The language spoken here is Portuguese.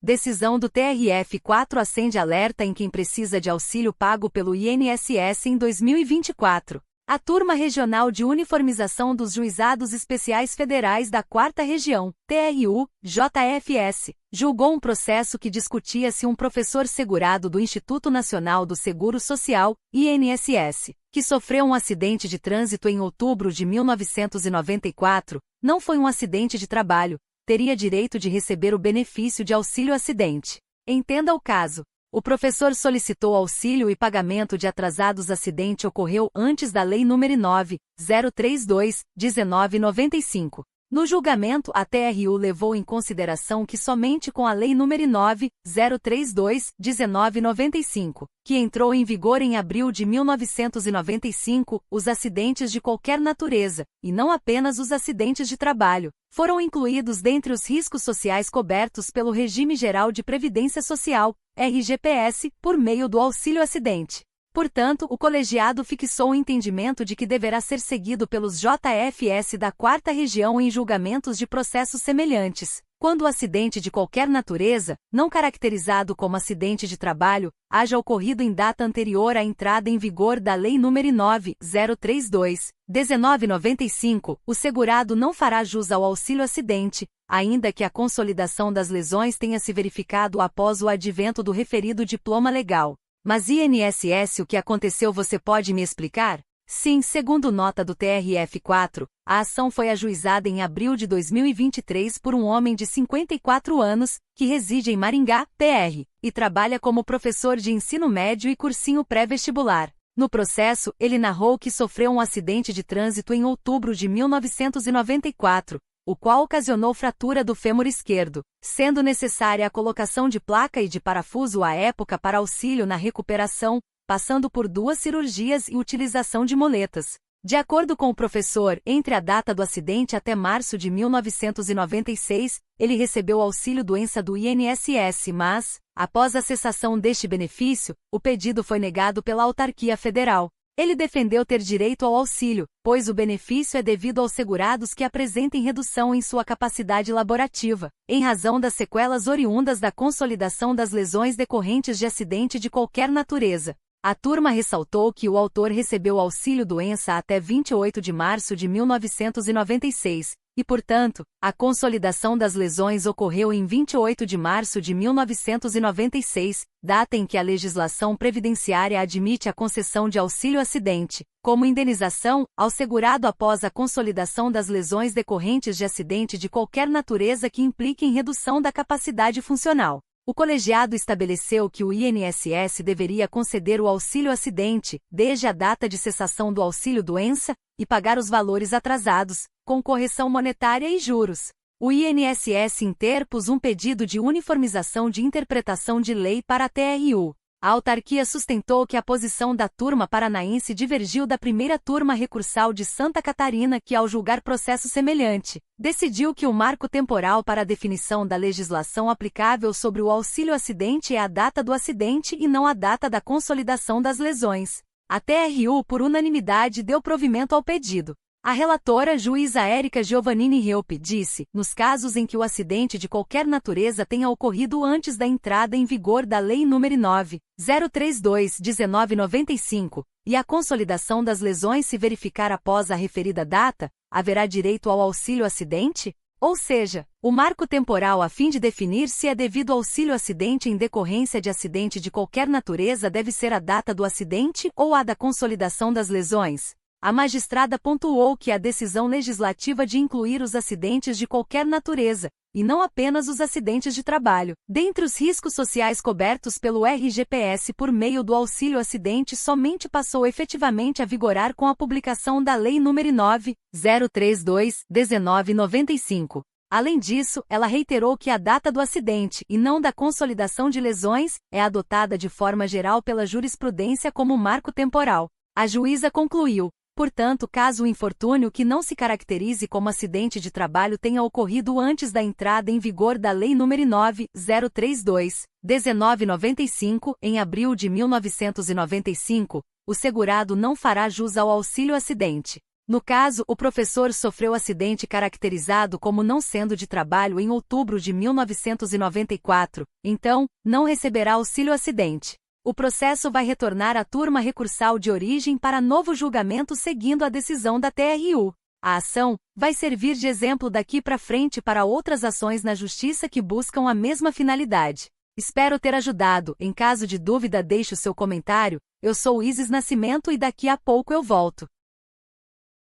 Decisão do TRF4 acende alerta em quem precisa de auxílio pago pelo INSS em 2024. A Turma Regional de Uniformização dos Juizados Especiais Federais da 4ª Região, TRU, JFS, julgou um processo que discutia se um professor segurado do Instituto Nacional do Seguro Social, INSS, que sofreu um acidente de trânsito em outubro de 1994, não foi um acidente de trabalho, teria direito de receber o benefício de auxílio-acidente. Entenda o caso. O professor solicitou auxílio e pagamento de atrasados. Acidente ocorreu antes da Lei nº 9.032/1995. No julgamento, a TRU levou em consideração que somente com a Lei nº 9.032/1995, que entrou em vigor em abril de 1995, os acidentes de qualquer natureza, e não apenas os acidentes de trabalho, foram incluídos dentre os riscos sociais cobertos pelo Regime Geral de Previdência Social, RGPS, por meio do auxílio-acidente. Portanto, o colegiado fixou o entendimento de que deverá ser seguido pelos JFS da 4ª Região em julgamentos de processos semelhantes, quando o acidente de qualquer natureza, não caracterizado como acidente de trabalho, haja ocorrido em data anterior à entrada em vigor da Lei nº 9.032/1995, o segurado não fará jus ao auxílio-acidente, ainda que a consolidação das lesões tenha se verificado após o advento do referido diploma legal. Mas INSS, o que aconteceu, você pode me explicar? Sim, segundo nota do TRF4, a ação foi ajuizada em abril de 2023 por um homem de 54 anos, que reside em Maringá, PR, e trabalha como professor de ensino médio e cursinho pré-vestibular. No processo, ele narrou que sofreu um acidente de trânsito em outubro de 1994, o qual ocasionou fratura do fêmur esquerdo, sendo necessária a colocação de placa e de parafuso à época para auxílio na recuperação, passando por 2 cirurgias e utilização de moletas. De acordo com o professor, entre a data do acidente até março de 1996, ele recebeu auxílio-doença do INSS, mas, após a cessação deste benefício, o pedido foi negado pela autarquia federal. Ele defendeu ter direito ao auxílio, pois o benefício é devido aos segurados que apresentem redução em sua capacidade laborativa, em razão das sequelas oriundas da consolidação das lesões decorrentes de acidente de qualquer natureza. A turma ressaltou que o autor recebeu auxílio-doença até 28 de março de 1996, e, portanto, a consolidação das lesões ocorreu em 28 de março de 1996, data em que a legislação previdenciária admite a concessão de auxílio-acidente, como indenização, ao segurado após a consolidação das lesões decorrentes de acidente de qualquer natureza que implique em redução da capacidade funcional. O colegiado estabeleceu que o INSS deveria conceder o auxílio-acidente, desde a data de cessação do auxílio-doença, e pagar os valores atrasados, com correção monetária e juros. O INSS interpôs um pedido de uniformização de interpretação de lei para a TRU. A autarquia sustentou que a posição da turma paranaense divergiu da primeira turma recursal de Santa Catarina, que, ao julgar processo semelhante, decidiu que o marco temporal para a definição da legislação aplicável sobre o auxílio-acidente é a data do acidente e não a data da consolidação das lesões. A TRU, por unanimidade, deu provimento ao pedido. A relatora, juíza Érica Giovannini Reup, disse, nos casos em que o acidente de qualquer natureza tenha ocorrido antes da entrada em vigor da Lei nº 9.032/1995, e a consolidação das lesões se verificar após a referida data, haverá direito ao auxílio-acidente? Ou seja, o marco temporal a fim de definir se é devido auxílio-acidente em decorrência de acidente de qualquer natureza deve ser a data do acidente ou a da consolidação das lesões. A magistrada pontuou que a decisão legislativa de incluir os acidentes de qualquer natureza, e não apenas os acidentes de trabalho, dentre os riscos sociais cobertos pelo RGPS por meio do auxílio-acidente somente passou efetivamente a vigorar com a publicação da Lei nº 9.032/1995. Além disso, ela reiterou que a data do acidente, e não da consolidação de lesões, é adotada de forma geral pela jurisprudência como marco temporal. A juíza concluiu: portanto, caso o infortúnio que não se caracterize como acidente de trabalho tenha ocorrido antes da entrada em vigor da Lei nº 9.032/1995, em abril de 1995, o segurado não fará jus ao auxílio-acidente. No caso, o professor sofreu acidente caracterizado como não sendo de trabalho em outubro de 1994, então, não receberá auxílio-acidente. O processo vai retornar à turma recursal de origem para novo julgamento seguindo a decisão da TRU. A ação vai servir de exemplo daqui para frente para outras ações na Justiça que buscam a mesma finalidade. Espero ter ajudado. Em caso de dúvida, deixe o seu comentário. Eu sou Isis Nascimento e daqui a pouco eu volto.